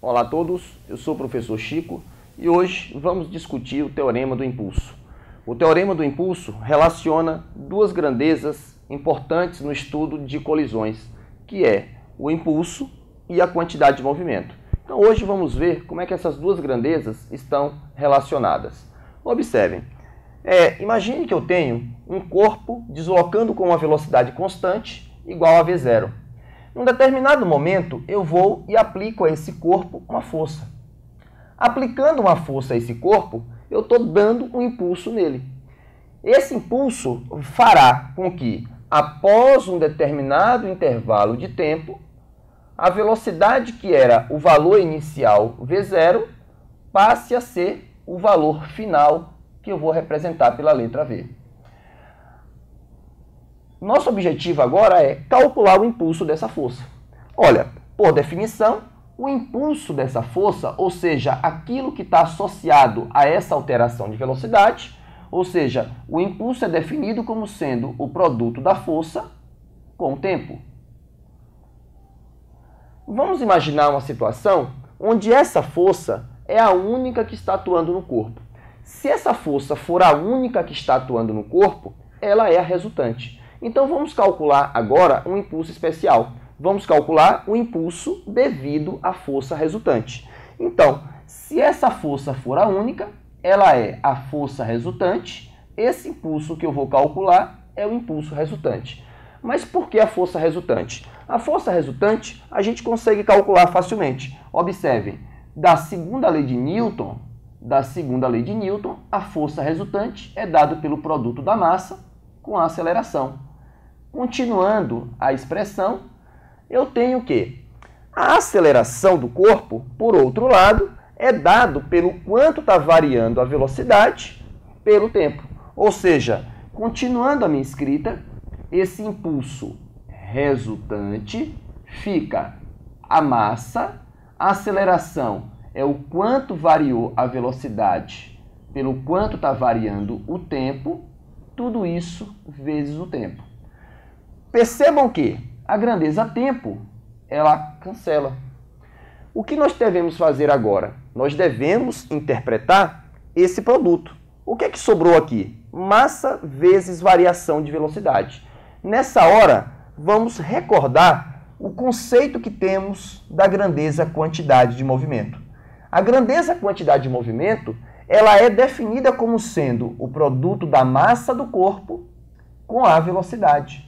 Olá a todos, eu sou o professor Chico e hoje vamos discutir o Teorema do Impulso. O Teorema do Impulso relaciona duas grandezas importantes no estudo de colisões, que é o impulso e a quantidade de movimento. Então hoje vamos ver como é que essas duas grandezas estão relacionadas. Observem, imagine que eu tenho um corpo deslocando com uma velocidade constante igual a V0. Num determinado momento, eu vou e aplico a esse corpo uma força. Aplicando uma força a esse corpo, eu estou dando um impulso nele. Esse impulso fará com que, após um determinado intervalo de tempo, a velocidade que era o valor inicial V0 passe a ser o valor final que eu vou representar pela letra V. Nosso objetivo agora é calcular o impulso dessa força. Olha, por definição, o impulso dessa força, ou seja, aquilo que está associado a essa alteração de velocidade, ou seja, o impulso é definido como sendo o produto da força com o tempo. Vamos imaginar uma situação onde essa força é a única que está atuando no corpo. Se essa força for a única que está atuando no corpo, ela é a resultante. Então vamos calcular agora um impulso especial. Vamos calcular o impulso devido à força resultante. Então, se essa força for a única, ela é a força resultante. Esse impulso que eu vou calcular é o impulso resultante. Mas por que a força resultante? A força resultante a gente consegue calcular facilmente. Observem, da segunda lei de Newton, a força resultante é dada pelo produto da massa com a aceleração. Continuando a expressão, eu tenho que a aceleração do corpo, por outro lado, é dado pelo quanto está variando a velocidade pelo tempo. Ou seja, continuando a minha escrita, esse impulso resultante fica a massa, a aceleração é o quanto variou a velocidade pelo quanto está variando o tempo, tudo isso vezes o tempo. Percebam que a grandeza tempo, ela cancela. O que nós devemos fazer agora? Nós devemos interpretar esse produto. O que é que sobrou aqui? Massa vezes variação de velocidade. Nessa hora, vamos recordar o conceito que temos da grandeza quantidade de movimento. A grandeza quantidade de movimento, ela é definida como sendo o produto da massa do corpo com a velocidade.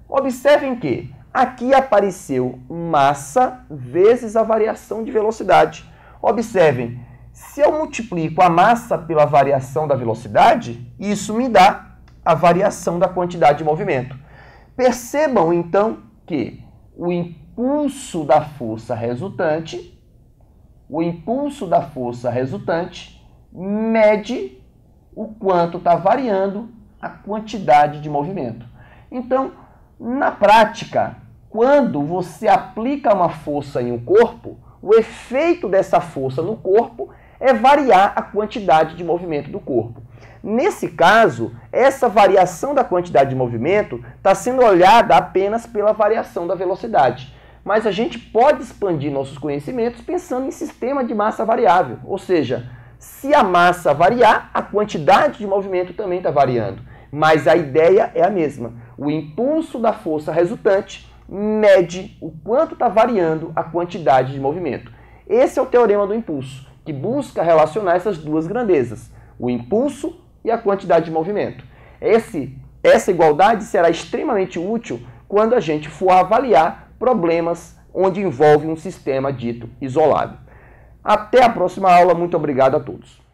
Observem que aqui apareceu massa vezes a variação de velocidade. Observem, se eu multiplico a massa pela variação da velocidade, isso me dá a variação da quantidade de movimento. Percebam, então, que o impulso da força resultante mede o quanto está variando a quantidade de movimento. Então, na prática, quando você aplica uma força em um corpo, o efeito dessa força no corpo é variar a quantidade de movimento do corpo. Nesse caso, essa variação da quantidade de movimento está sendo olhada apenas pela variação da velocidade. Mas a gente pode expandir nossos conhecimentos pensando em sistema de massa variável. Ou seja, se a massa variar, a quantidade de movimento também está variando. Mas a ideia é a mesma. O impulso da força resultante mede o quanto está variando a quantidade de movimento. Esse é o teorema do impulso, que busca relacionar essas duas grandezas, o impulso e a quantidade de movimento. Essa igualdade será extremamente útil quando a gente for avaliar problemas onde envolve um sistema dito isolado. Até a próxima aula. Muito obrigado a todos.